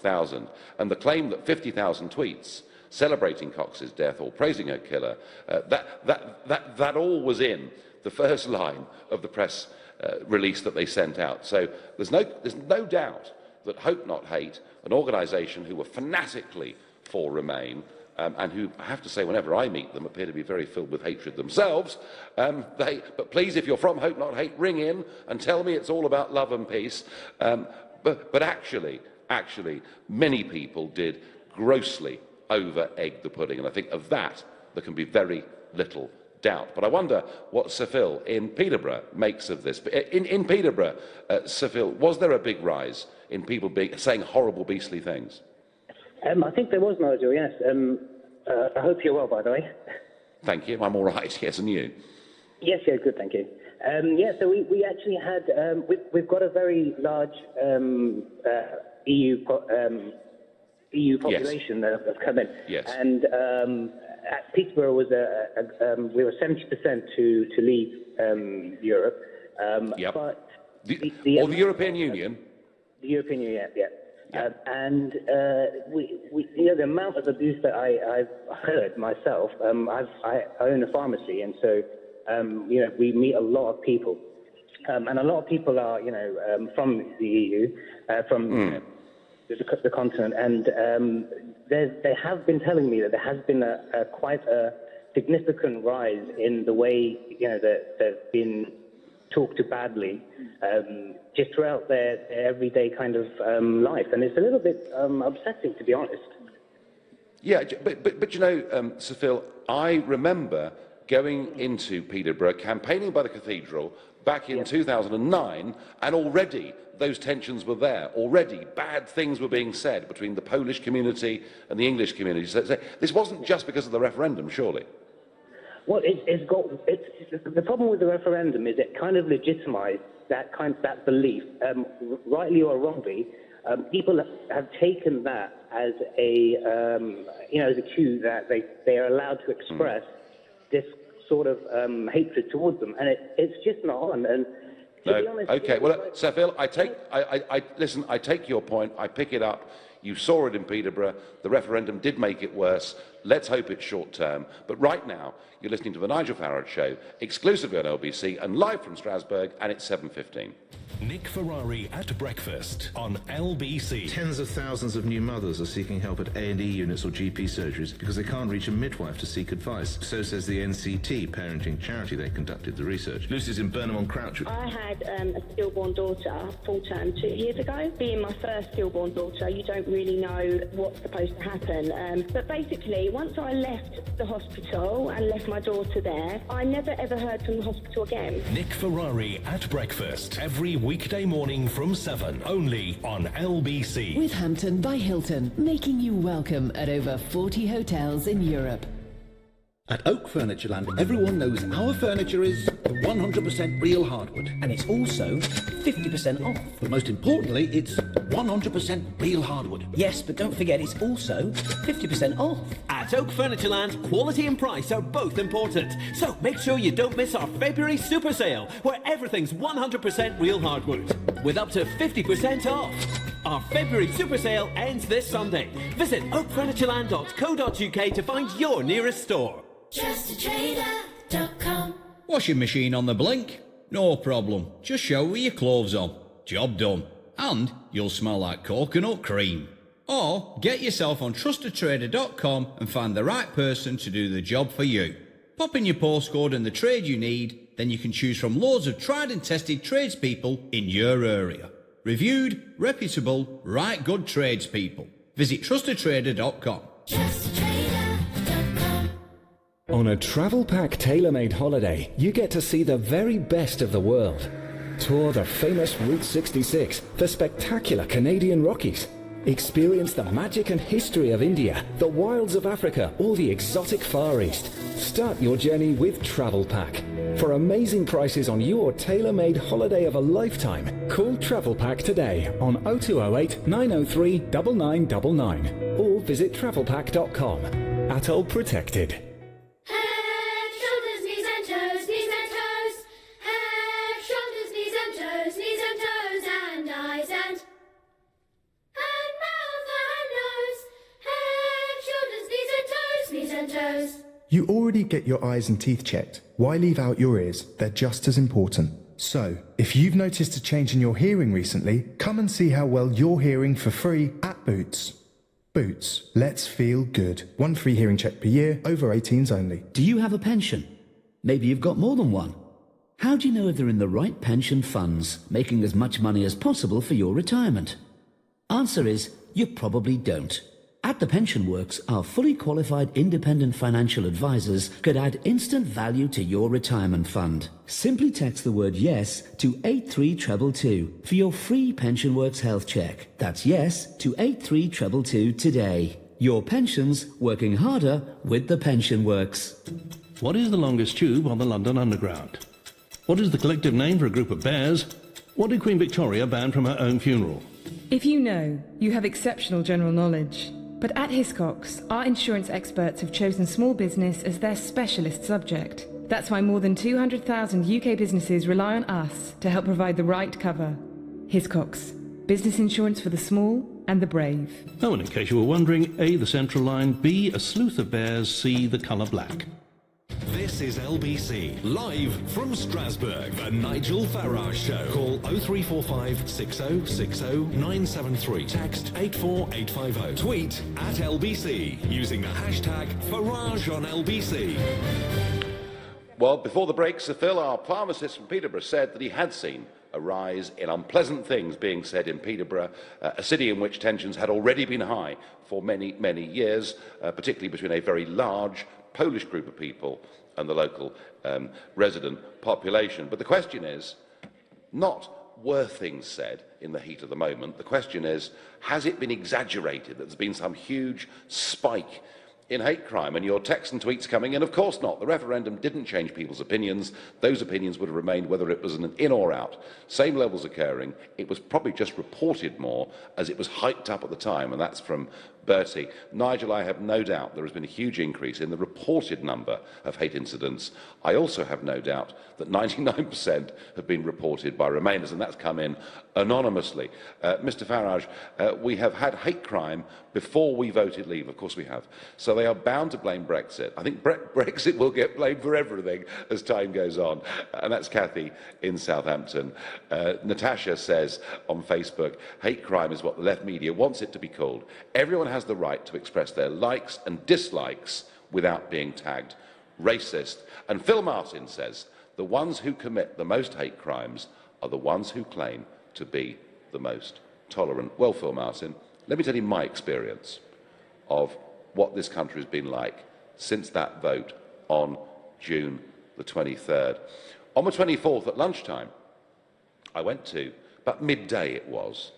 100,000. And the claim that 50,000 tweets celebrating Cox's death or praising her killer, that all was in the first line of the press release that they sent out. So there's no doubt that Hope Not Hate, an organisation who were fanatically for Remain, and who, I have to say, whenever I meet them, appear to be very filled with hatred themselves. But please, if you're from Hope Not Hate, ring in and tell me it's all about love and peace. But actually, many people did grossly over-egg the pudding, and I think of that there can be very little doubt. But I wonder what Sir Phil in Peterborough makes of this. In Peterborough, Sir Phil, was there a big rise in people saying horrible, beastly things? I think there was, Nigel, yes. I hope you're well, by the way. Thank you. I'm all right, yes, and you? Yes, yeah, good, thank you. Yeah, so we actually had, we've got a very large EU population that have come in. Yes. And at Peterborough was we were 70% to leave Europe. Yep. But the European Union? The European Union, yeah. And the amount of abuse that I've heard myself, I own a pharmacy, and so we meet a lot of people, and a lot of people are from the EU, from the continent, and they have been telling me that there has been quite a significant rise in the way that they've been talked to badly just throughout their everyday kind of life, and it's a little bit upsetting, to be honest. Yeah, but Sir Phil, I remember going into Peterborough, campaigning by the cathedral back in 2009, and already those tensions were there. Already bad things were being said between the Polish community and the English community. So this wasn't just because of the referendum, surely. Well, the problem with the referendum is it kind of legitimised that belief, rightly or wrongly. People have taken that as as a cue that they are allowed to express this sort of hatred towards them, and it's just not on. And to be honest, okay. Well, Sir Phil, I take your point. I pick it up. You saw it in Peterborough. The referendum did make it worse. Let's hope it's short term. But right now, you're listening to the Nigel Farage Show, exclusively on LBC and live from Strasbourg, and it's 7:15. Nick Ferrari at breakfast on LBC. Tens of thousands of new mothers are seeking help at A&E units or GP surgeries because they can't reach a midwife to seek advice. So says the NCT parenting charity that conducted the research. Lucy's in Burnham-on-Crouch. I had a stillborn daughter full-term 2 years ago. Being my first stillborn daughter, you don't really know what's supposed to happen. But basically, once I left the hospital and left my daughter there, I never ever heard from the hospital again. Nick Ferrari at breakfast every weekday morning from 7, only on LBC. With Hampton by Hilton, making you welcome at over 40 hotels in Europe. At Oak Furnitureland, everyone knows our furniture is 100% real hardwood. And it's also 50% off. But most importantly, it's 100% real hardwood. Yes, but don't forget it's also 50% off. At Oak Furnitureland, quality and price are both important. So make sure you don't miss our February super sale, where everything's 100% real hardwood, with up to 50% off. Our February super sale ends this Sunday. Visit oakfurnitureland.co.uk to find your nearest store. JustATrader.com. Washing machine on the blink? No problem. Just shower your clothes on. Job done. And you'll smell like coconut cream. Or get yourself on TrustedTrader.com and find the right person to do the job for you. Pop in your postcode and the trade you need, then you can choose from loads of tried and tested tradespeople in your area. Reviewed, reputable, right good tradespeople. Visit TrustedTrader.com. On a travel pack tailor-made holiday, you get to see the very best of the world. Tour the famous Route 66, the spectacular Canadian Rockies. Experience the magic and history of India, the wilds of Africa, or the exotic Far East. Start your journey with Travel Pack. For amazing prices on your tailor-made holiday of a lifetime, call Travel Pack today on 0208 903 9999 or visit travelpack.com. Atoll protected. ears. You already get your eyes and teeth checked. Why leave out your ears? They're just as important. So, if you've noticed a change in your hearing recently, come and see how well you're hearing for free at Boots. Boots, let's feel good. 1 free hearing check per year, over 18s only. Do you have a pension? Maybe you've got more than one. How do you know if they're in the right pension funds, making as much money as possible for your retirement? Answer is, you probably don't. At the Pension Works, our fully qualified independent financial advisors could add instant value to your retirement fund. Simply text the word YES to 83222 for your free Pension Works health check. That's YES to 83222 today. Your pensions working harder with the Pension Works. What is the longest tube on the London Underground? What is the collective name for a group of bears? What did Queen Victoria ban from her own funeral? If you know, you have exceptional general knowledge. But at Hiscox, our insurance experts have chosen small business as their specialist subject. That's why more than 200,000 UK businesses rely on us to help provide the right cover. Hiscox, business insurance for the small and the brave. Oh, and in case you were wondering, A, the central line, B, a sleuth of bears, C, the colour black. This is LBC, live from Strasbourg, the Nigel Farage Show. Call 0345 6060 973. Text 84850. Tweet at LBC using the hashtag Farage on LBC. Well, before the break, Sir Phil, our pharmacist from Peterborough, said that he had seen a rise in unpleasant things being said in Peterborough, a city in which tensions had already been high for many, many years, particularly between a very large Polish group of people and the local resident population. But the question is not were things said in the heat of the moment. The question is, has it been exaggerated that there's been some huge spike in hate crime? And your texts and tweets coming in, of course not. The referendum didn't change people's opinions. Those opinions would have remained whether it was an in or out. Same levels occurring. It was probably just reported more as it was hyped up at the time, and that's from Bertie. Nigel, I have no doubt there has been a huge increase in the reported number of hate incidents. I also have no doubt that 99% have been reported by Remainers, and that's come in anonymously. Mr Farage, we have had hate crime before we voted leave. Of course we have. So they are bound to blame Brexit. I think Brexit will get blamed for everything as time goes on. And that's Kathy in Southampton. Natasha says on Facebook, hate crime is what the left media wants it to be called. Everyone has the right to express their likes and dislikes without being tagged racist. And Phil Martin says, the ones who commit the most hate crimes are the ones who claim to be the most tolerant. Well, Phil Martin, let me tell you my experience of what this country has been like since that vote on June the 23rd. On the 24th at lunchtime, I went to, about midday it was,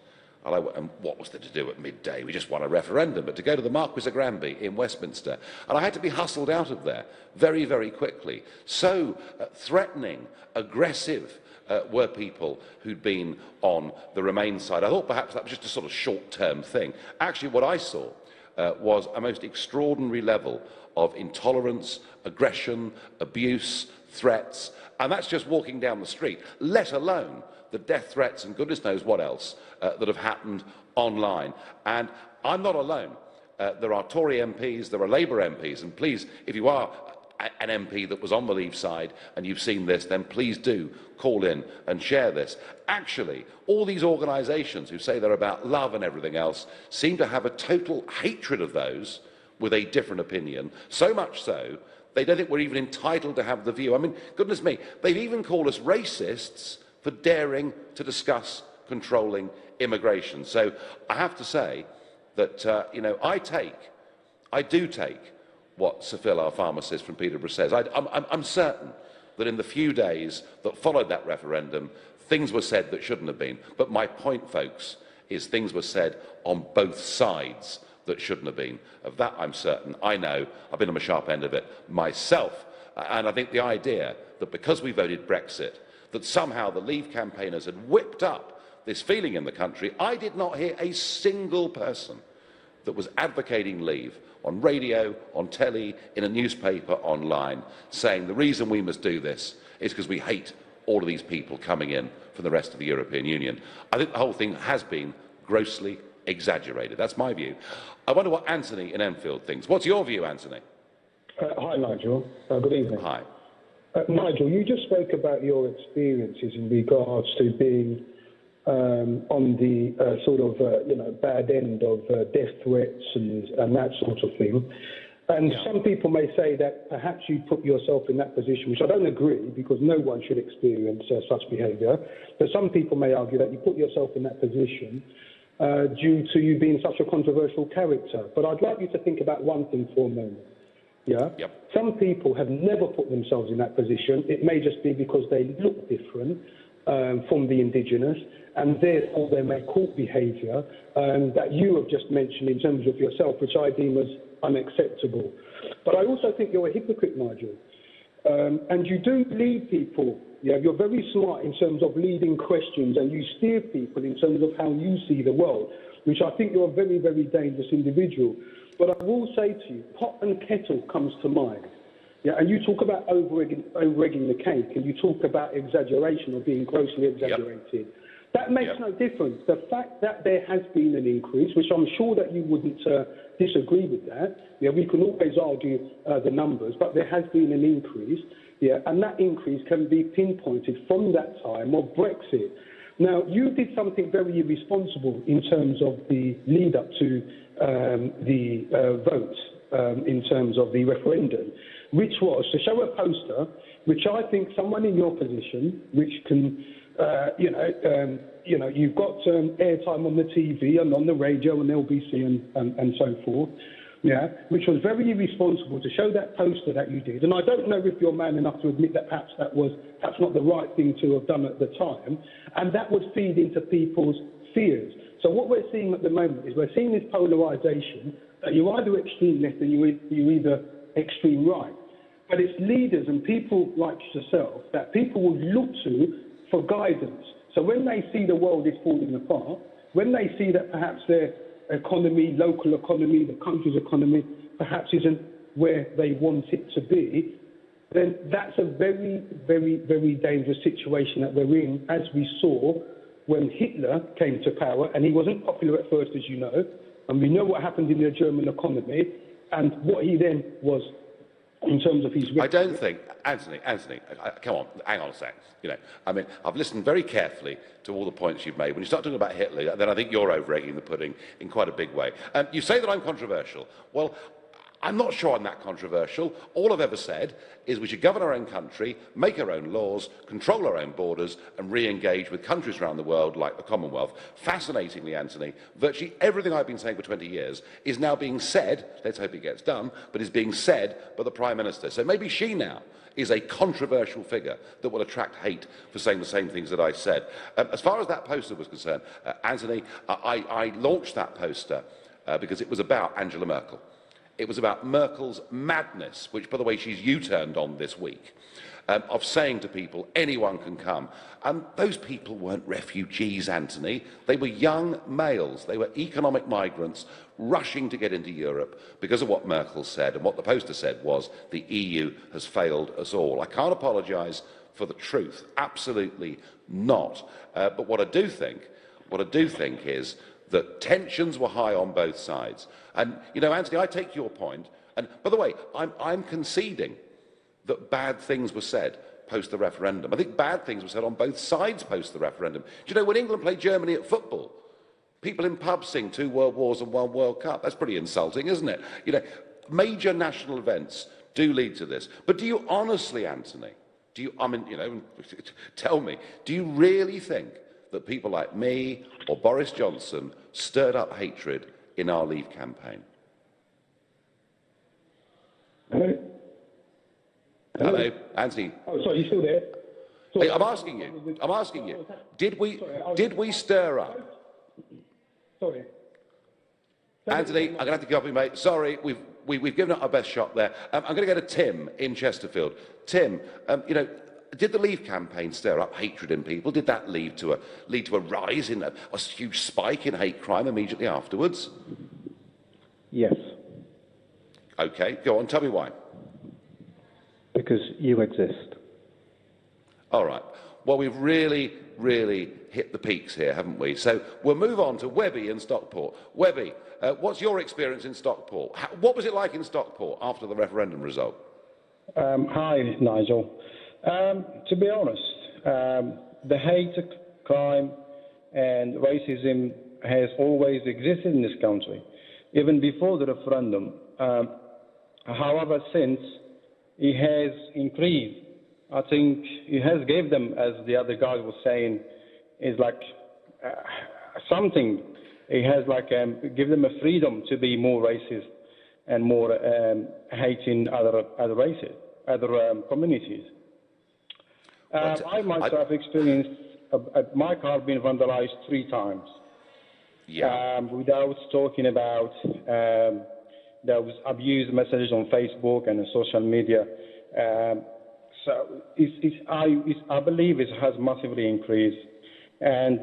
and what was there to do at midday? We just won a referendum, but to go to the Marquis of Granby in Westminster. And I had to be hustled out of there very, very quickly. So threatening, aggressive were people who'd been on the Remain side. I thought perhaps that was just a sort of short-term thing. Actually, what I saw was a most extraordinary level of intolerance, aggression, abuse, threats, and that's just walking down the street, let alone the death threats and goodness knows what else that have happened online. And I'm not alone. There are Tory MPs, there are Labour MPs, and please, if you are an MP that was on the Leave side and you've seen this, then please do call in and share this. Actually, all these organisations who say they're about love and everything else seem to have a total hatred of those with a different opinion, so much so they don't think we're even entitled to have the view. I mean, goodness me, they've even called us racists for daring to discuss controlling immigration. So I have to say that, I do take what Sir Phil, our pharmacist from Peterborough, says. I'm certain that in the few days that followed that referendum, things were said that shouldn't have been. But my point, folks, is things were said on both sides that shouldn't have been. Of that, I'm certain. I know. I've been on the sharp end of it myself. And I think the idea that because we voted Brexit, that somehow the Leave campaigners had whipped up this feeling in the country. I did not hear a single person that was advocating Leave on radio, on telly, in a newspaper, online, saying the reason we must do this is because we hate all of these people coming in from the rest of the European Union. I think the whole thing has been grossly exaggerated. That's my view. I wonder what Anthony in Enfield thinks. What's your view, Anthony? Hi, Nigel. Good evening. Hi. Nigel, you just spoke about your experiences in regards to being on the bad end of death threats and that sort of thing. And some people may say that perhaps you put yourself in that position, which I don't agree, because no one should experience such behaviour. But some people may argue that you put yourself in that position due to you being such a controversial character. But I'd like you to think about one thing for a moment. Yeah? Yep. Some people have never put themselves in that position. It may just be because they look different from the indigenous, and therefore they may court behaviour that you have just mentioned in terms of yourself, which I deem as unacceptable. But I also think you're a hypocrite, Nigel. And you do lead people. Yeah, you're very smart in terms of leading questions, and you steer people in terms of how you see the world, which I think you're a very, very dangerous individual. But I will say to you, pot and kettle comes to mind. Yeah, and you talk about over-egging the cake, and you talk about exaggeration or being grossly exaggerated. Yep. That makes no difference. The fact that there has been an increase, which I'm sure that you wouldn't disagree with that. Yeah, we can always argue the numbers, but there has been an increase. Yeah, and that increase can be pinpointed from that time of Brexit. Now, you did something very irresponsible in terms of the lead-up to the vote in terms of the referendum, which was to show a poster, which I think someone in your position, which can, you've got airtime on the TV and on the radio and LBC and so forth, yeah, which was very irresponsible to show that poster that you did. And I don't know if you're man enough to admit that perhaps that was not the right thing to have done at the time, and that would feed into people's fears. So what we're seeing at the moment is we're seeing this polarisation that you're either extreme left or you're either extreme right. But it's leaders and people like yourself that people will look to for guidance. So when they see the world is falling apart, when they see that perhaps their economy, local economy, the country's economy, perhaps isn't where they want it to be, then that's a very, very, very dangerous situation that we're in, as we saw when Hitler came to power, and he wasn't popular at first, as you know, and we know what happened in the German economy, and what he then was in terms of his... I don't think, Anthony, come on, hang on a sec. I've listened very carefully to all the points you've made. When you start talking about Hitler, then I think you're over-egging the pudding in quite a big way. You say that I'm controversial. Well, I'm not sure I'm that controversial. All I've ever said is we should govern our own country, make our own laws, control our own borders, and re-engage with countries around the world like the Commonwealth. Fascinatingly, Anthony, virtually everything I've been saying for 20 years is now being said, let's hope it gets done, but is being said by the Prime Minister. So maybe she now is a controversial figure that will attract hate for saying the same things that I said. As far as that poster was concerned, Anthony, I launched that poster because it was about Angela Merkel. It was about Merkel's madness, which, by the way, she's U-turned on this week, of saying to people, anyone can come. And those people weren't refugees, Anthony. They were young males. They were economic migrants rushing to get into Europe because of what Merkel said. And what the poster said was, the EU has failed us all. I can't apologise for the truth. Absolutely not. But what I do think is that tensions were high on both sides. And, Anthony, I take your point. And, by the way, I'm conceding that bad things were said post the referendum. I think bad things were said on both sides post the referendum. Do you know, when England played Germany at football, people in pubs sing 2 World Wars and 1 World Cup. That's pretty insulting, isn't it? Major national events do lead to this. But do you honestly, Anthony, tell me, do you really think that people like me or Boris Johnson stirred up hatred in our Leave campaign? Hello, Anthony. Oh, sorry, you still there? Sorry, I'm asking you. Did we stir up? Sorry. Anthony, I'm going to have to go up with you, mate. Sorry, we've given it our best shot there. I'm going to go to Tim in Chesterfield. Tim, did the Leave campaign stir up hatred in people? Did that lead to a rise in a huge spike in hate crime immediately afterwards? Yes. Okay, go on, tell me why. Because you exist. All right. Well, we've really really hit the peaks here, haven't we? So we'll move on to Webby in Stockport. Webby, what's your experience in Stockport? What was it like in Stockport after the referendum result? Hi, Nigel. To be honest, the hate, crime and racism has always existed in this country, even before the referendum. However, since it has increased, I think it has gave them, as the other guy was saying, is like something. It has like give them a freedom to be more racist and more hating other races, other communities. I myself experienced my car being vandalized 3 times. Yeah. Without talking about there was abuse messages on Facebook and on social media. So I believe it has massively increased. And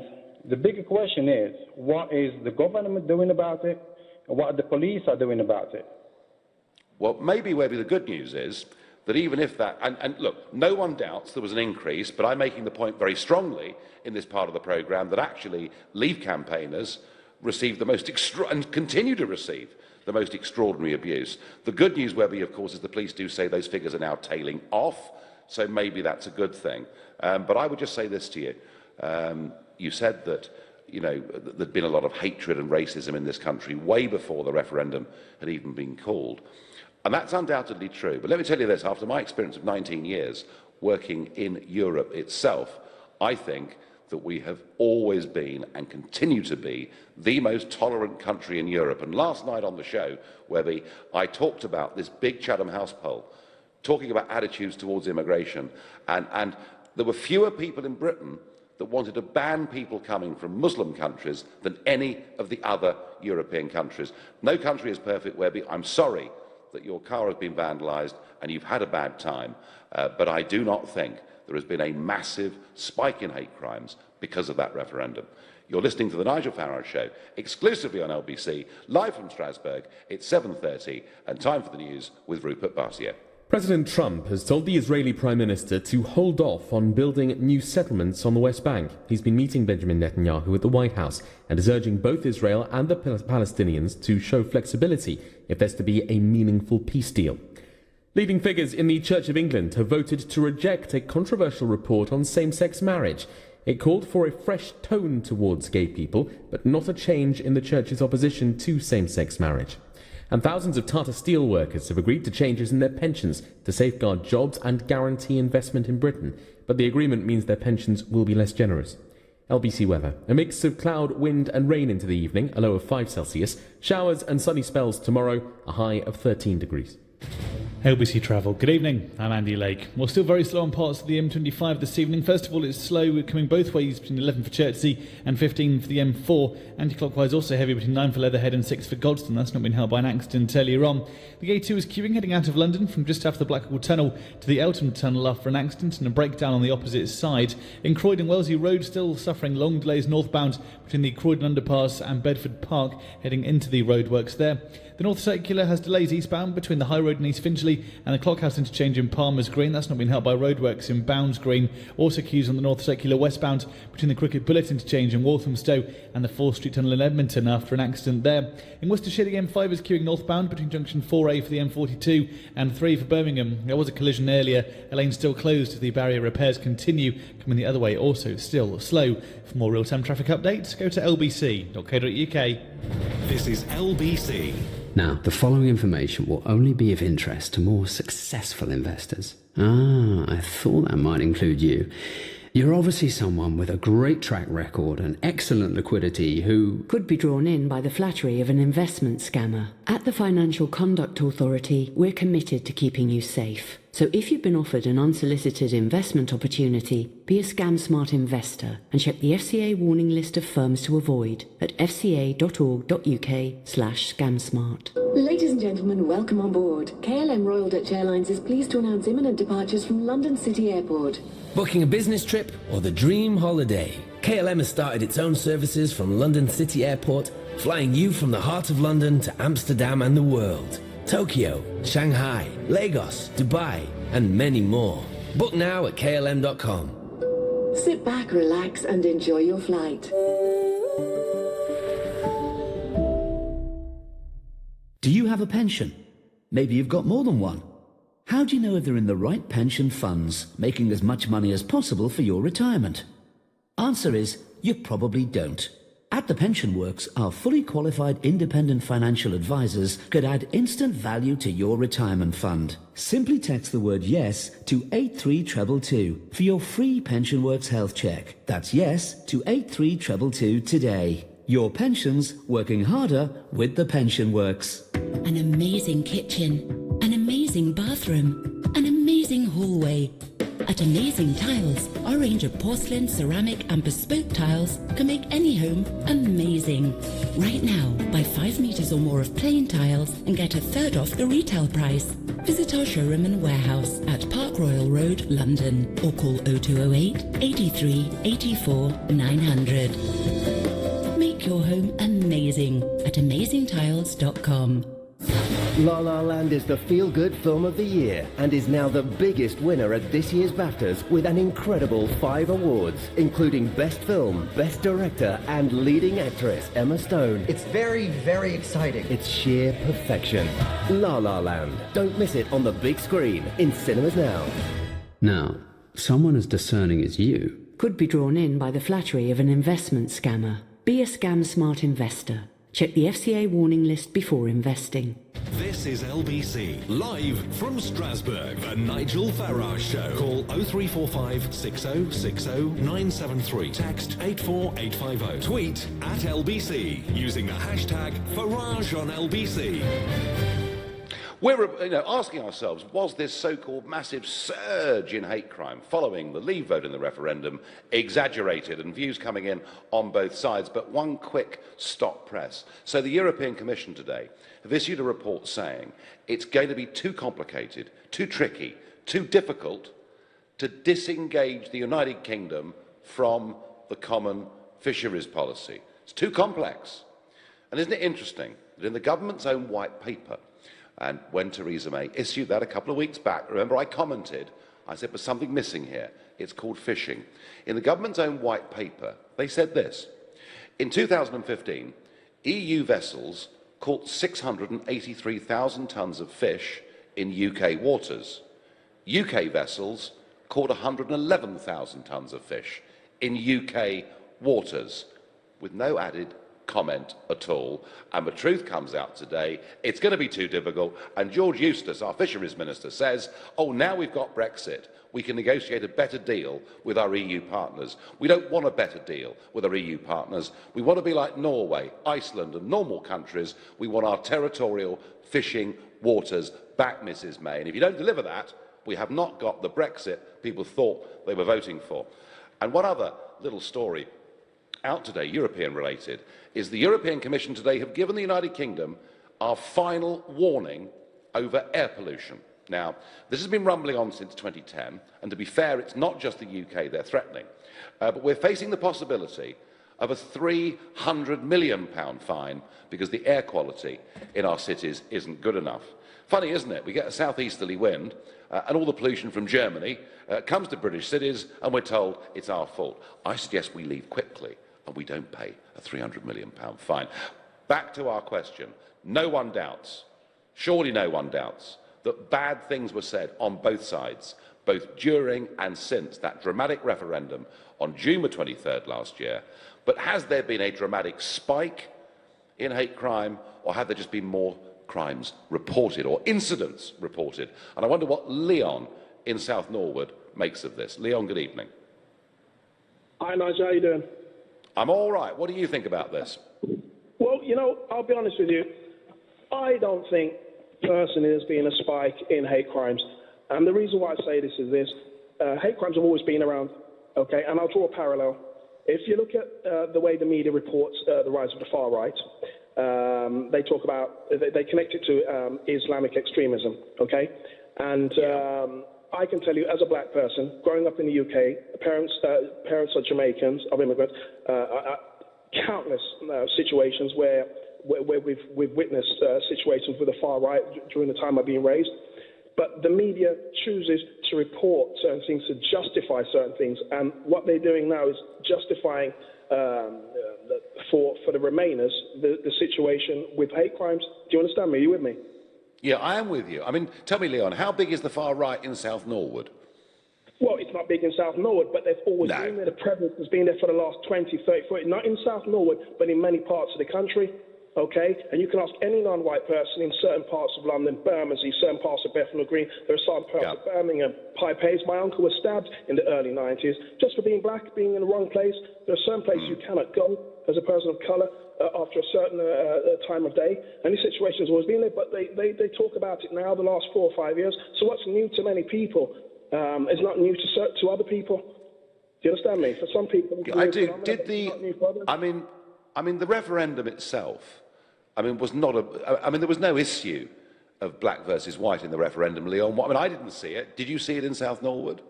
the bigger question is, what is the government doing about it? And what the police are doing about it? Well, maybe the good news is that even if that, and look, no one doubts there was an increase, but I'm making the point very strongly in this part of the programme that actually Leave campaigners received the most and continue to receive the most extraordinary abuse. The good news, Webby, of course, is the police do say those figures are now tailing off, so maybe that's a good thing. But I would just say this to you. You said that, you know, there'd been a lot of hatred and racism in this country way before the referendum had even been called. And that's undoubtedly true. But let me tell you this, after my experience of 19 years working in Europe itself, I think that we have always been and continue to be the most tolerant country in Europe. And last night on the show, Webby, I talked about this big Chatham House poll, talking about attitudes towards immigration. And there were fewer people in Britain that wanted to ban people coming from Muslim countries than any of the other European countries. No country is perfect, Webby. I'm sorry that your car has been vandalised and you've had a bad time, but I do not think there has been a massive spike in hate crimes because of that referendum. You're listening to the Nigel Farage Show, exclusively on LBC, live from Strasbourg. It's 7:30 and time for the news with Rupert Bartier. President Trump has told the Israeli Prime Minister to hold off on building new settlements on the West Bank. He's been meeting Benjamin Netanyahu at the White House and is urging both Israel and the Palestinians to show flexibility if there's to be a meaningful peace deal. Leading figures in the Church of England have voted to reject a controversial report on same-sex marriage. It called for a fresh tone towards gay people, but not a change in the Church's opposition to same-sex marriage. And thousands of Tata Steel workers have agreed to changes in their pensions to safeguard jobs and guarantee investment in Britain, but the agreement means their pensions will be less generous. LBC weather. A mix of cloud, wind and rain into the evening, a low of 5 Celsius. Showers and sunny spells tomorrow, a high of 13 degrees. LBC Travel. Good evening, I'm Andy Lake. Well, still very slow on parts of the M25 this evening. First of all, it's slow coming both ways between 11 for Chertsey and 15 for the M4. Anti-clockwise also heavy between 9 for Leatherhead and 6 for Godstone. That's not been helped by an accident earlier on. The A2 is queuing heading out of London from just after the Blackwall Tunnel to the Eltham Tunnel after an accident and a breakdown on the opposite side. In Croydon, Wellesley Road still suffering long delays northbound between the Croydon Underpass and Bedford Park heading into the roadworks there. The North Circular has delays eastbound between the High Road in East Finchley and the Clockhouse interchange in Palmer's Green. That's not been helped by roadworks in Bounds Green. Also queues on the North Circular westbound between the Cricket Bullet interchange in Walthamstow and the 4th Street Tunnel in Edmonton after an accident there. In Worcestershire, the M5 is queuing northbound between junction 4A for the M42 and 3 for Birmingham. There was a collision earlier. A lane still closed as the barrier repairs continue. Coming the other way, also still slow. For more real-time traffic updates, go to lbc.co.uk. This is LBC. Now, the following information will only be of interest to more successful investors. I thought that might include you. You're obviously someone with a great track record and excellent liquidity who could be drawn in by the flattery of an investment scammer. At the Financial Conduct Authority, we're committed to keeping you safe. So if you've been offered an unsolicited investment opportunity, be a scam-smart investor and check the FCA warning list of firms to avoid at fca.org.uk/scamsmart. Ladies and gentlemen, welcome on board. KLM Royal Dutch Airlines is pleased to announce imminent departures from London City Airport. Booking a business trip or the dream holiday? KLM has started its own services from London City Airport, flying you from the heart of London to Amsterdam and the world. Tokyo, Shanghai, Lagos, Dubai, and many more. Book now at klm.com. Sit back, relax, and enjoy your flight. Do you have a pension? Maybe you've got more than one. How do you know if they're in the right pension funds, making as much money as possible for your retirement? Answer is, you probably don't. At the Pension Works, our fully qualified independent financial advisors could add instant value to your retirement fund. Simply text the word yes to 83222 for your free Pension Works health check. That's yes to 83222 today. Your pensions working harder with the Pension Works. An amazing kitchen, an amazing bathroom, an amazing hallway. At Amazing Tiles, our range of porcelain, ceramic and bespoke tiles can make any home amazing. Right now, buy 5 metres or more of plain tiles and get a third off the retail price. Visit our showroom and warehouse at Park Royal Road, London, or call 0208 83 84 900. Make your home amazing at amazingtiles.com. La La Land is the feel-good film of the year and is now the biggest winner at this year's BAFTAs with an incredible 5 awards, including Best Film, Best Director and Leading Actress Emma Stone. It's very, very exciting. It's sheer perfection. La La Land. Don't miss it on the big screen in cinemas now. Now, someone as discerning as you could be drawn in by the flattery of an investment scammer. Be a scam-smart investor. Check the FCA warning list before investing. This is LBC, live from Strasbourg, the Nigel Farage Show. Call 0345 6060 973. Text 84850. Tweet at LBC using the hashtag Farage on LBC. We're asking ourselves, was this so-called massive surge in hate crime following the Leave vote in the referendum exaggerated, and views coming in on both sides? But one quick stop press. So the European Commission today have issued a report saying it's going to be too complicated, too tricky, too difficult to disengage the United Kingdom from the common fisheries policy. It's too complex. And isn't it interesting that in the government's own white paper, and when Theresa May issued that a couple of weeks back, remember I commented, I said, there's something missing here. It's called fishing. In the government's own white paper, they said this. In 2015, EU vessels caught 683,000 tonnes of fish in UK waters. UK vessels caught 111,000 tonnes of fish in UK waters, with no added comment at all. And the truth comes out today, it's going to be too difficult, and George Eustace, our fisheries minister, says, oh, now we've got Brexit, we can negotiate a better deal with our EU partners. We don't want a better deal with our EU partners. We want to be like Norway, Iceland and normal countries. We want our territorial fishing waters back, Mrs May. And if you don't deliver that, we have not got the Brexit people thought they were voting for. And one other little story out today, European related, is the European Commission today have given the United Kingdom our final warning over air pollution. Now, this has been rumbling on since 2010, and to be fair, it's not just the UK they're threatening, but we're facing the possibility of a £300 million fine because the air quality in our cities isn't good enough. Funny, isn't it? We get a southeasterly wind, and all the pollution from Germany comes to British cities, and we're told it's our fault. I suggest we leave quickly and we don't pay a £300 million fine. Back to our question. No one doubts, surely no one doubts, that bad things were said on both sides, both during and since that dramatic referendum on June the 23rd last year. But has there been a dramatic spike in hate crime, or have there just been more crimes reported or incidents reported? And I wonder what Leon in South Norwood makes of this. Leon, good evening. Hi, Nigel. How you doing? I'm all right. What do you think about this? Well, you know, I'll be honest with you. I don't think personally there's been a spike in hate crimes. And the reason why I say this is this. Hate crimes have always been around, okay? And I'll draw a parallel. If you look at the way the media reports the rise of the far right, they talk about, they connect it to Islamic extremism, okay? And I can tell you, as a black person, growing up in the UK, parents are Jamaicans, of immigrants, countless situations where we've witnessed situations with the far right during the time of being raised. But the media chooses to report certain things, to justify certain things, and what they're doing now is justifying for the Remainers the situation with hate crimes. Do you understand me? Are you with me? Yeah, I am with you. I mean, tell me, Leon, how big is the far right in South Norwood? Well, it's not big in South Norwood, but they've always been there. The presence has been there for the last 20, 30, 40, not in South Norwood, but in many parts of the country. Okay, and you can ask any non-white person in certain parts of London, Bermondsey, certain parts of Bethnal Green. There are certain parts of Birmingham, Pipe Hayes. My uncle was stabbed in the early 90s just for being black, being in the wrong place. There are certain places you cannot go as a person of colour after a certain time of day. And this situation has always been there, but they talk about it now the last 4 or 5 years. So what's new to many people is not new to other people. Do you understand me? For some people, I do. I mean, the referendum itself, was not there was no issue of black versus white in the referendum, Leon. I didn't see it. Did you see it in South Norwood?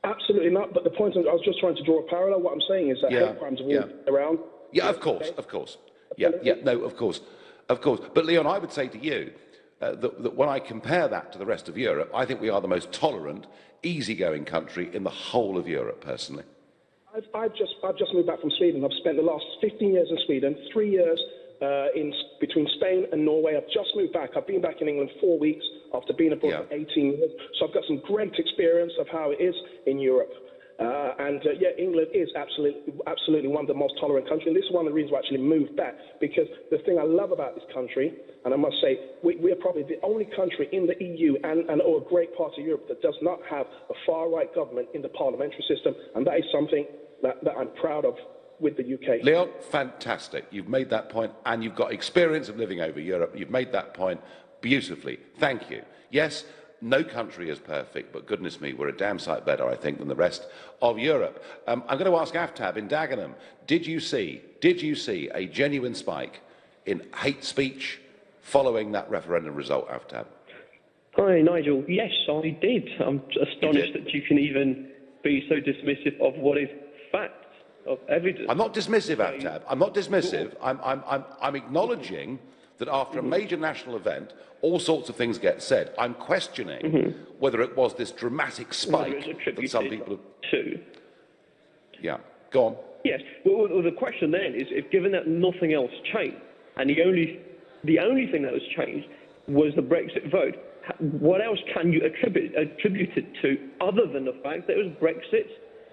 Absolutely not. But the point I was just trying to draw a parallel. What I'm saying is that hate crimes have always been around. Yeah, of course. Of course. But Leon, I would say to you that when I compare that to the rest of Europe, I think we are the most tolerant, easygoing country in the whole of Europe, personally. I've just moved back from Sweden. I've spent the last 15 years in Sweden, 3 years between Spain and Norway. I've just moved back. I've been back in England 4 weeks after being abroad for 18 years. So I've got some great experience of how it is in Europe. England is absolutely one of the most tolerant countries. And this is one of the reasons I actually moved back, because the thing I love about this country, and I must say, we are probably the only country in the EU or a great part of Europe that does not have a far-right government in the parliamentary system, and that is something that I'm proud of with the UK. Leon, fantastic. You've made that point, and you've got experience of living over Europe. You've made that point beautifully. Thank you. Yes, no country is perfect, but goodness me, we're a damn sight better, I think, than the rest of Europe. I'm going to ask Aftab in Dagenham, did you see a genuine spike in hate speech following that referendum result, Aftab? Hi, Nigel. Yes, I did. I'm astonished that you can even be so dismissive of what is fact, of evidence. I'm not dismissive, Aftab. I'm not dismissive. I'm acknowledging that after a major national event, all sorts of things get said. I'm questioning whether it was this dramatic spike that some people have... Yeah, go on. Yes. Well, the question then is, if given that nothing else changed, and the only thing that was changed was the Brexit vote, what else can you attribute it to other than the fact that it was Brexit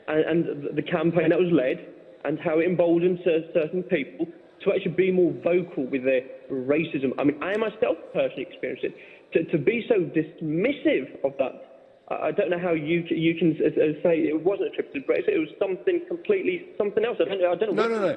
and the campaign that was led, and how it emboldened certain people to actually be more vocal with their racism? I mean, I myself personally experienced it. To be so dismissive of that, I don't know how you can say it wasn't attributed to Brexit. It was something else. I don't know.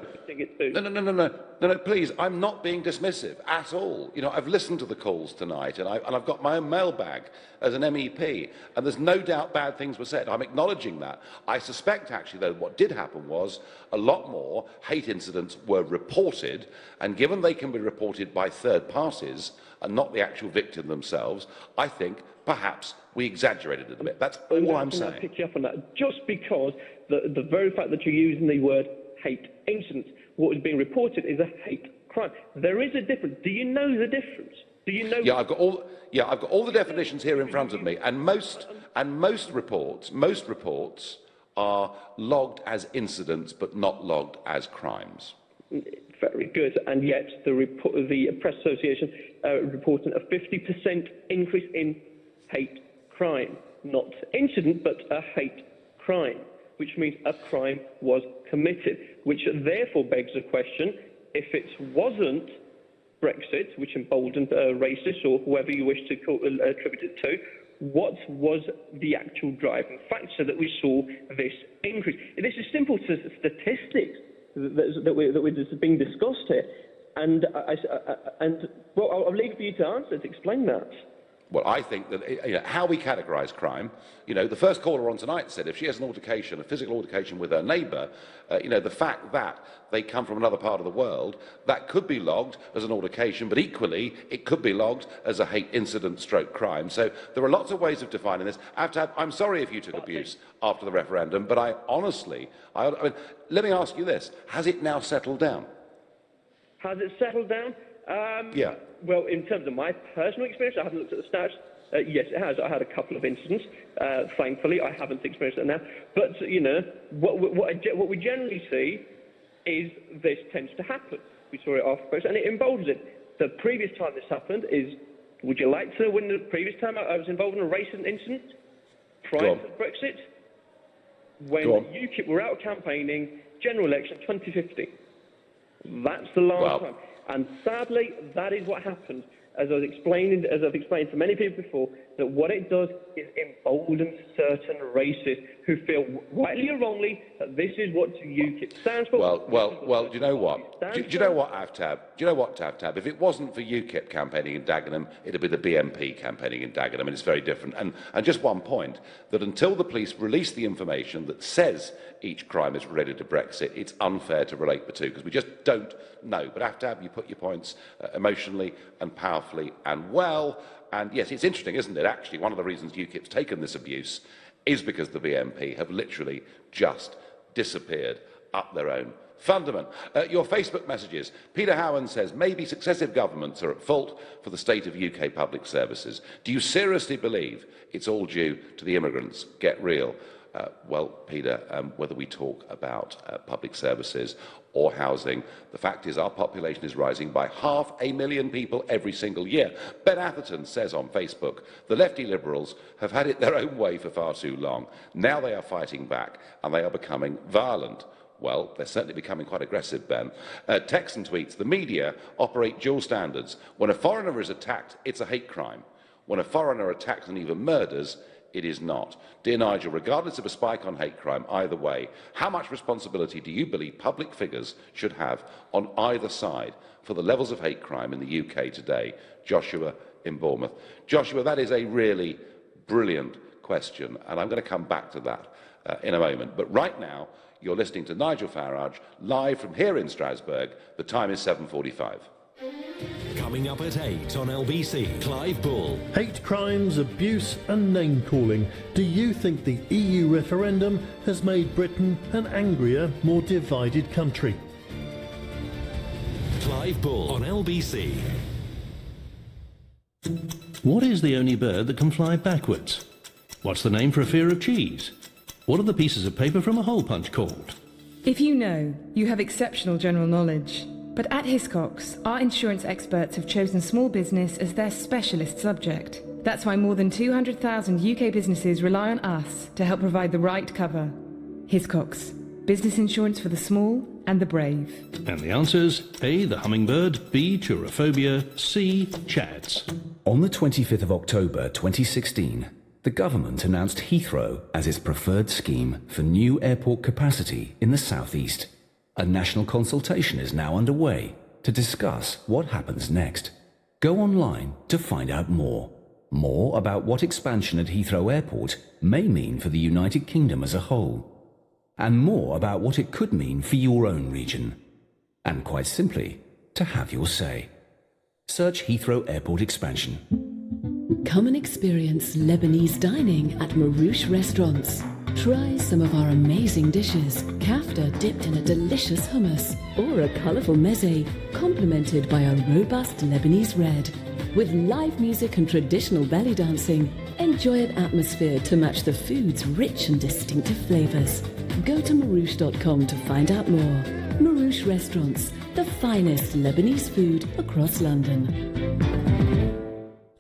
No, please, I'm not being dismissive at all. I've listened to the calls tonight, and I've got my own mailbag as an MEP, and there's no doubt bad things were said. I'm acknowledging that. I suspect, actually, though, what did happen was a lot more hate incidents were reported, and given they can be reported by third parties and not the actual victim themselves, I think perhaps we exaggerated it a bit. That's all I'm saying. I'll pick you up on that. Just because the very fact that you're using the word hate incident, what is being reported is a hate crime. There is a difference. Do you know the difference? Do you know? Yeah, I've got all the definitions here in front of me, and most reports are logged as incidents, but not logged as crimes. Very good. And yet the Press Association reporting a 50% increase in hate crime. Not incident, but a hate crime, which means a crime was committed, which therefore begs the question, if it wasn't Brexit, which emboldened racists or whoever you wish to attribute it to, what was the actual driving factor that we saw this increase? This is simple statistics that we're being discussed here, and I'll leave it for you to answer, to explain that. Well, I think that how we categorise crime, the first caller on tonight said if she has an altercation, a physical altercation with her neighbour, the fact that they come from another part of the world, that could be logged as an altercation, but equally it could be logged as a hate incident stroke crime. So there are lots of ways of defining this. I'm sorry if you took abuse after the referendum, but I honestly, let me ask you this, has it now settled down? Has it settled down? Yeah. Well, in terms of my personal experience, I haven't looked at the stats. Yes, it has. I had a couple of incidents. Thankfully, I haven't experienced it now. But, you know, what we generally see is this tends to happen. We saw it after Brexit, and it emboldens it. The previous time this happened is, would you like to, when the previous time I was involved in a racist incident prior to Brexit, when UKIP were out campaigning, general election 2015. That's the last time. And sadly, that is what happened. As I've explained to many people before, that what it does is embolden certain racists who feel, rightly or wrongly, that this is what UKIP stands for. Well, do you know what? Do you know what, Aftab? Do you know what, Aftab? If it wasn't for UKIP campaigning in Dagenham, it'd be the BNP campaigning in Dagenham, and it's very different. And just one point, that until the police release the information that says each crime is related to Brexit, it's unfair to relate the two, because we just don't know. But Aftab, you put your points emotionally and powerfully and well. And yes, it's interesting, isn't it? Actually, one of the reasons UKIP's taken this abuse is because the BNP have literally just disappeared up their own fundament. Your Facebook messages. Peter Howan says, maybe successive governments are at fault for the state of UK public services. Do you seriously believe it's all due to the immigrants? Get real. Well, Peter, whether we talk about public services or housing, the fact is our population is rising by 500,000 people every single year. Ben Atherton says on Facebook, the lefty Liberals have had it their own way for far too long. Now they are fighting back and they are becoming violent. Well, they're certainly becoming quite aggressive, Ben. Texan tweets, the media operate dual standards. When a foreigner is attacked, it's a hate crime. When a foreigner attacks and even murders, it is not. Dear Nigel, regardless of a spike on hate crime, either way, how much responsibility do you believe public figures should have on either side for the levels of hate crime in the UK today? Joshua in Bournemouth. Joshua, that is a really brilliant question, and I'm going to come back to that in a moment. But right now, you're listening to Nigel Farage, live from here in Strasbourg. The time is 7:45. Coming up at 8 on LBC, Clive Bull. Hate crimes, abuse and name-calling. Do you think the EU referendum has made Britain an angrier, more divided country? Clive Bull on LBC. What is the only bird that can fly backwards? What's the name for a fear of cheese? What are the pieces of paper from a hole punch called? If you know, you have exceptional general knowledge. But at Hiscox, our insurance experts have chosen small business as their specialist subject. That's why more than 200,000 UK businesses rely on us to help provide the right cover. Hiscox, business insurance for the small and the brave. And the answers: A, the hummingbird, B, turophobia, C, chads. On the 25th of October 2016, the government announced Heathrow as its preferred scheme for new airport capacity in the southeast. A national consultation is now underway to discuss what happens next. Go online to find out more. More about what expansion at Heathrow Airport may mean for the United Kingdom as a whole. And more about what it could mean for your own region. And quite simply, to have your say. Search Heathrow Airport expansion. Come and experience Lebanese dining at Marouche Restaurants. Try some of our amazing dishes, kafta dipped in a delicious hummus, or a colourful meze, complemented by a robust Lebanese red. With live music and traditional belly dancing, enjoy an atmosphere to match the food's rich and distinctive flavours. Go to marouche.com to find out more. Marouche Restaurants, the finest Lebanese food across London.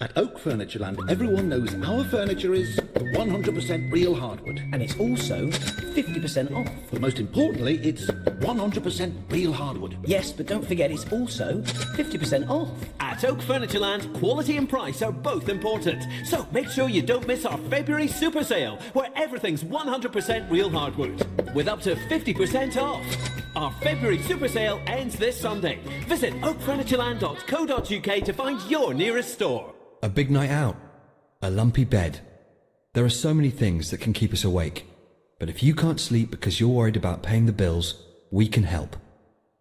At Oak Furnitureland, everyone knows our furniture is 100% real hardwood. And it's also 50% off. But most importantly, it's 100% real hardwood. Yes, but don't forget it's also 50% off. At Oak Furnitureland, quality and price are both important. So make sure you don't miss our February super sale, where everything's 100% real hardwood, with up to 50% off. Our February super sale ends this Sunday. Visit oakfurnitureland.co.uk to find your nearest store. A big night out, a lumpy bed. There are so many things that can keep us awake. But if you can't sleep because you're worried about paying the bills, we can help.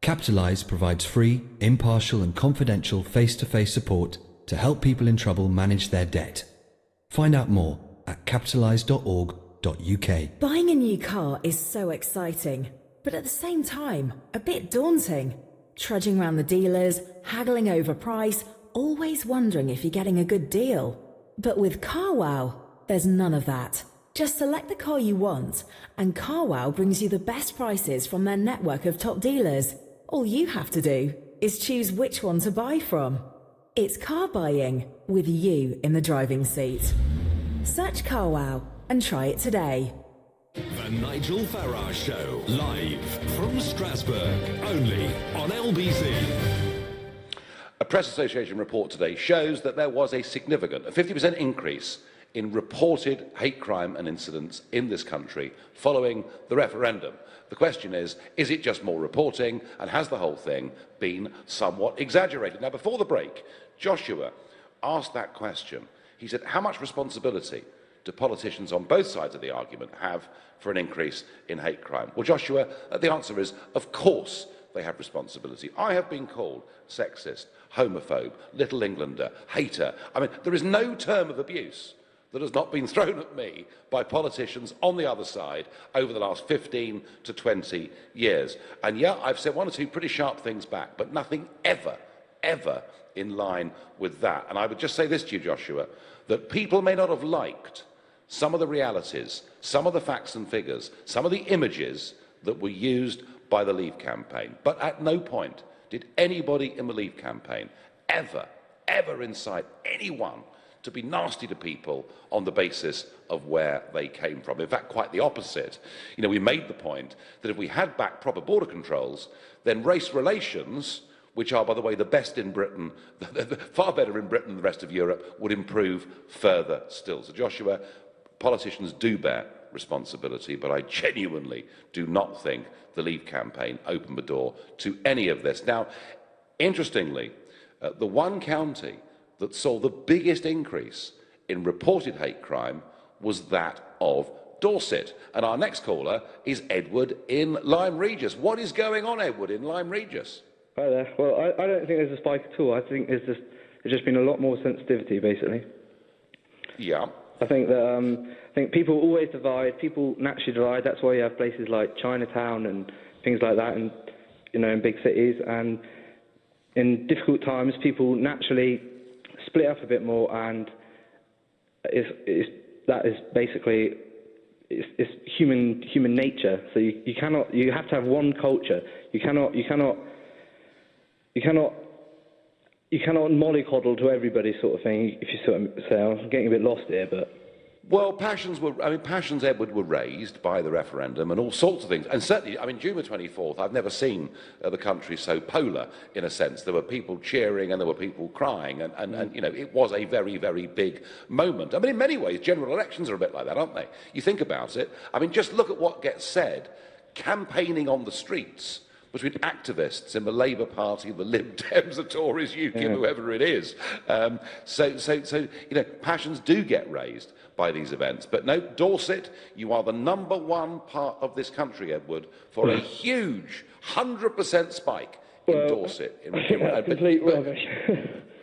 Capitalise provides free, impartial and confidential face-to-face support to help people in trouble manage their debt. Find out more at capitalise.org.uk. Buying a new car is so exciting, but at the same time, a bit daunting. Trudging around the dealers, haggling over price, always wondering if you're getting a good deal. But with CarWow, there's none of that. Just select the car you want, and CarWow brings you the best prices from their network of top dealers. All you have to do is choose which one to buy from. It's car buying with you in the driving seat. Search CarWow and try it today. The Nigel Farage Show, live from Strasbourg, only on LBC. A Press Association report today shows that there was a significant, a 50% increase in reported hate crime and incidents in this country following the referendum. The question is it just more reporting, and has the whole thing been somewhat exaggerated? Now, before the break, Joshua asked that question. He said, how much responsibility do politicians on both sides of the argument have for an increase in hate crime? Well, Joshua, the answer is, of course they have responsibility. I have been called sexist, homophobe, Little Englander, hater. I mean, there is no term of abuse that has not been thrown at me by politicians on the other side over the last 15 to 20 years. And yeah, I've said one or two pretty sharp things back, but nothing ever in line with that. And I would just say this to you, Joshua, that people may not have liked some of the realities, some of the facts and figures, some of the images that were used by the Leave campaign. But at no point did anybody in the Leave campaign ever incite anyone to be nasty to people on the basis of where they came from. In fact, quite the opposite. You know, we made the point that if we had back proper border controls, then race relations, which are, by the way, the best in Britain, far better in Britain than the rest of Europe, would improve further still. So, Joshua, politicians do bear responsibility, but I genuinely do not think the Leave campaign opened the door to any of this. Now, interestingly, the one county that saw the biggest increase in reported hate crime was that of Dorset. And our next caller is Edward in Lyme Regis. What is going on, Edward, in Lyme Regis? Hi there. Well, I don't think there's a spike at all. I think there's just been a lot more sensitivity, basically. Yeah. I think that I think people always divide. People naturally divide. That's why you have places like Chinatown and things like that, and in big cities. And in difficult times, people naturally split up a bit more, and that is basically it's human nature. So you have to have one culture. You cannot mollycoddle to everybody, sort of thing. If you sort of say, I'm getting a bit lost here, but. Well, passions, Edward, were raised by the referendum and all sorts of things. And certainly, June the 24th, I've never seen the country so polar, in a sense. There were people cheering and there were people crying. And it was a very, very big moment. In many ways, general elections are a bit like that, aren't they? You think about it. Just look at what gets said. Campaigning on the streets between activists in the Labour Party, the Lib Dems, the Tories, UKIP, whoever it is. So passions do get raised by these events. But no, Dorset, you are the #1 part of this country, Edward, for a huge 100% spike in Dorset. Complete rubbish.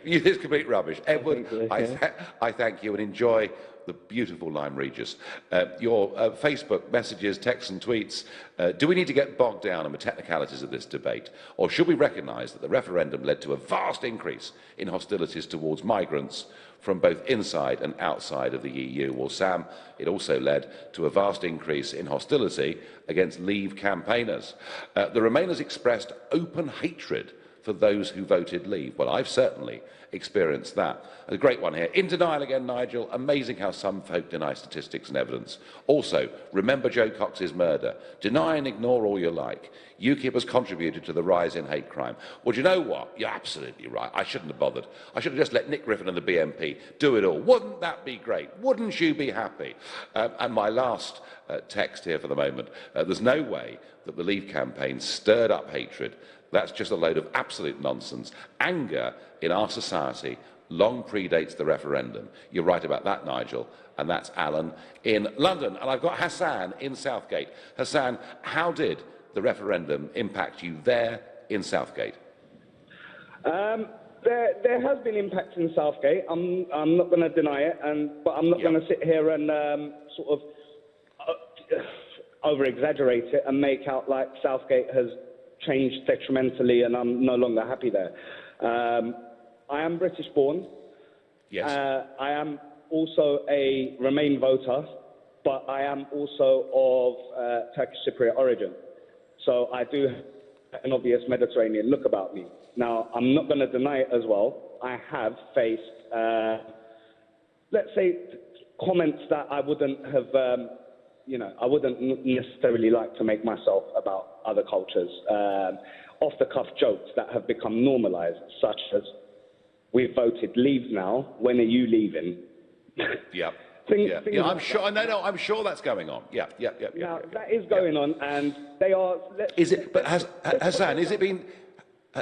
It is complete rubbish. Edward, so, yeah. I thank you and enjoy the beautiful Lyme Regis. Your Facebook messages, texts and tweets, do we need to get bogged down in the technicalities of this debate? Or should we recognise that the referendum led to a vast increase in hostilities towards migrants from both inside and outside of the EU? Well, Sam, it also led to a vast increase in hostility against Leave campaigners. The Remainers expressed open hatred for those who voted Leave. Well, I've certainly experienced that. A great one here. In denial again, Nigel. Amazing how some folk deny statistics and evidence. Also, remember Joe Cox's murder. Deny and ignore all you like. UKIP has contributed to the rise in hate crime. Well, do you know what? You're absolutely right. I shouldn't have bothered. I should have just let Nick Griffin and the BNP do it all. Wouldn't that be great? Wouldn't you be happy? And my last text here for the moment. There's no way that the Leave campaign stirred up hatred. That's just a load of absolute nonsense. Anger in our society long predates the referendum. You're right about that, Nigel. And that's Alan in London. And I've got Hassan in Southgate. Hassan, how did the referendum impact you there in Southgate? There has been impact in Southgate. I'm not going to deny it, but I'm not going to sit here and sort of over-exaggerate it and make out like Southgate has changed detrimentally and I'm no longer happy there. I am British born. Yes. I am also a Remain voter, but I am also of Turkish Cypriot origin. So I do have an obvious Mediterranean look about me. Now, I'm not going to deny it as well. I have faced, let's say, comments that I wouldn't have, I wouldn't necessarily like to make myself about other cultures. Off-the-cuff jokes that have become normalised, such as, "We've voted leave now, when are you leaving?" Yeah. Things I'm like sure. that. No, I'm sure that's going on. Yeah. Now, that is going on, and they are... Hassan, is it being...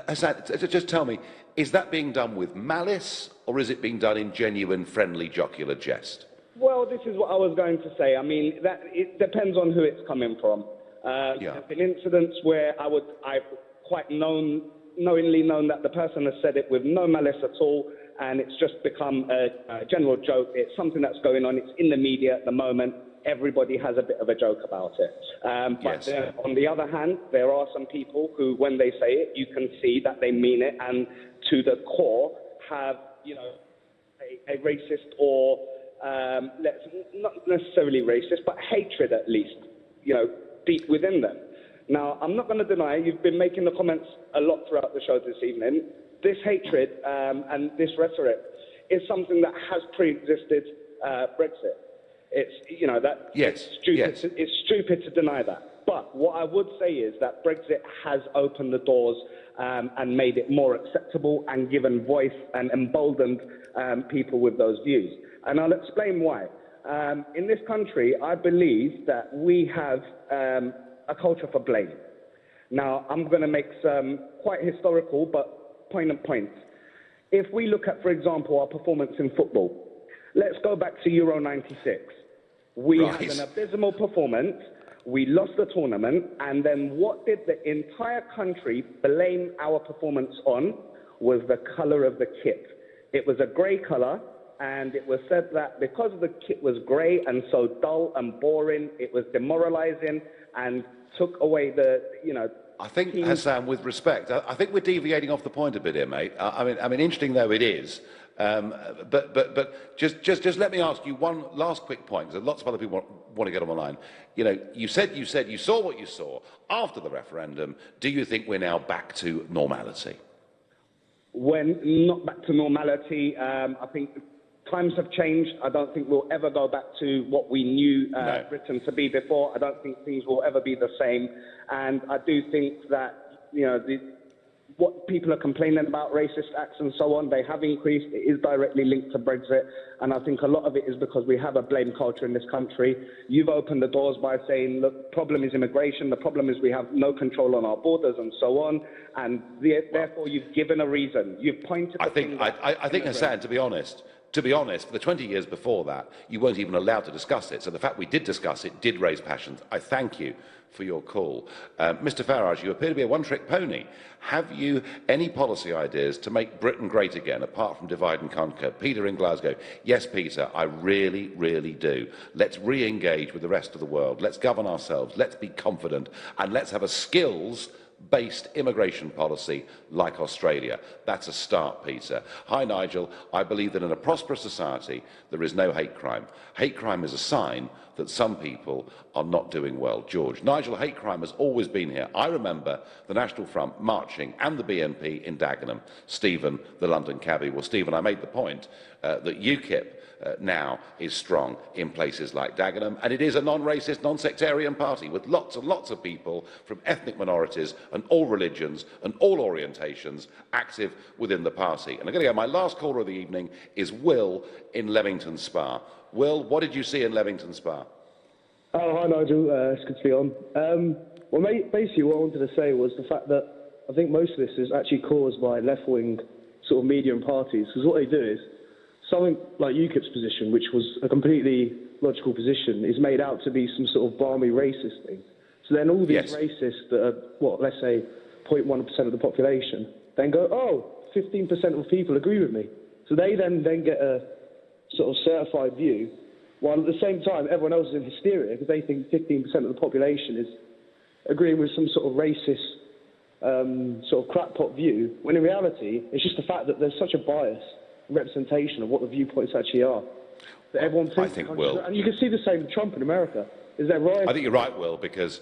Hassan, just tell me, is that being done with malice, or is it being done in genuine, friendly, jocular jest? Well, this is what I was going to say. I mean, it depends on who it's coming from. There have been incidents where I've quite knowingly known that the person has said it with no malice at all, and it's just become a general joke. It's something that's going on. It's in the media at the moment. Everybody has a bit of a joke about it. But on the other hand, there are some people who, when they say it, you can see that they mean it, and to the core have, a racist or, not necessarily racist, but hatred at least, deep within them. Now, I'm not going to deny, you've been making the comments a lot throughout the show this evening. This hatred and this rhetoric is something that has pre-existed Brexit. It's stupid. It's stupid to deny that. But what I would say is that Brexit has opened the doors and made it more acceptable and given voice and emboldened people with those views. And I'll explain why. In this country, I believe that we have a culture for blame. Now, I'm going to make some quite historical but poignant points. If we look at, for example, our performance in football, let's go back to Euro 96. We had an abysmal performance, we lost the tournament, and then what did the entire country blame our performance on was the colour of the kit. It was a grey colour, and it was said that because the kit was grey and so dull and boring, it was demoralising and took away the, I think, Hassan, with respect, I think we're deviating off the point a bit here, mate. I mean, interesting though it is, but just let me ask you one last quick point, because lots of other people want to get on the line. You said you saw what you saw after the referendum. Do you think we're now back to normality? When not back to normality, I think times have changed. I don't think we'll ever go back to what we knew Britain to be before. I don't think things will ever be the same. And I do think that, what people are complaining about, racist acts and so on, they have increased. It is directly linked to Brexit. And I think a lot of it is because we have a blame culture in this country. You've opened the doors by saying, look, the problem is immigration. The problem is we have no control on our borders and so on. And therefore, you've given a reason. You've pointed I think, Hassan, to be honest, for the 20 years before that, you weren't even allowed to discuss it. So the fact we did discuss it did raise passions. I thank you for your call. Mr Farage, you appear to be a one-trick pony. Have you any policy ideas to make Britain great again, apart from divide and conquer? Peter in Glasgow. Yes, Peter, I really, really do. Let's re-engage with the rest of the world. Let's govern ourselves. Let's be confident. And let's have a skills-based immigration policy like Australia. That's a start, Peter. Hi, Nigel. I believe that in a prosperous society, there is no hate crime. Hate crime is a sign that some people are not doing well. George. Nigel, hate crime has always been here. I remember the National Front marching and the BNP in Dagenham. Stephen, the London cabbie. Well, Stephen, I made the point that UKIP now is strong in places like Dagenham, and it is a non-racist, non-sectarian party with lots and lots of people from ethnic minorities and all religions and all orientations active within the party. And I'm going to go, my last caller of the evening is Will in Leamington Spa. Will, what did you see in Leamington Spa? Oh, hi Nigel, it's good to be on. Well, basically what I wanted to say was the fact that I think most of this is actually caused by left-wing sort of media and parties, because what they do is something like UKIP's position, which was a completely logical position, is made out to be some sort of balmy racist thing. So then all these racists that are, let's say 0.1% of the population, then go, oh, 15% of people agree with me. So they then get a sort of certified view, while at the same time everyone else is in hysteria because they think 15% of the population is agreeing with some sort of racist sort of crackpot view, when in reality it's just the fact that there's such a bias representation of what the viewpoints actually are. that everyone thinks. I think Will. And you can see the same with Trump in America. Is that right? I think you're right, Will, because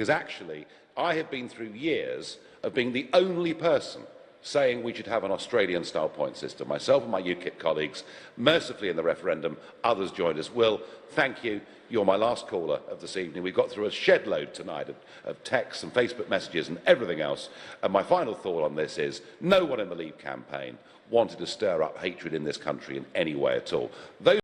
actually I have been through years of being the only person saying we should have an Australian-style point system. Myself and my UKIP colleagues, mercifully in the referendum, others joined us. Will, thank you. You're my last caller of this evening. We've got through a shed load tonight of texts and Facebook messages and everything else. And my final thought on this is no one in the Leave campaign wanted to stir up hatred in this country in any way at all. Those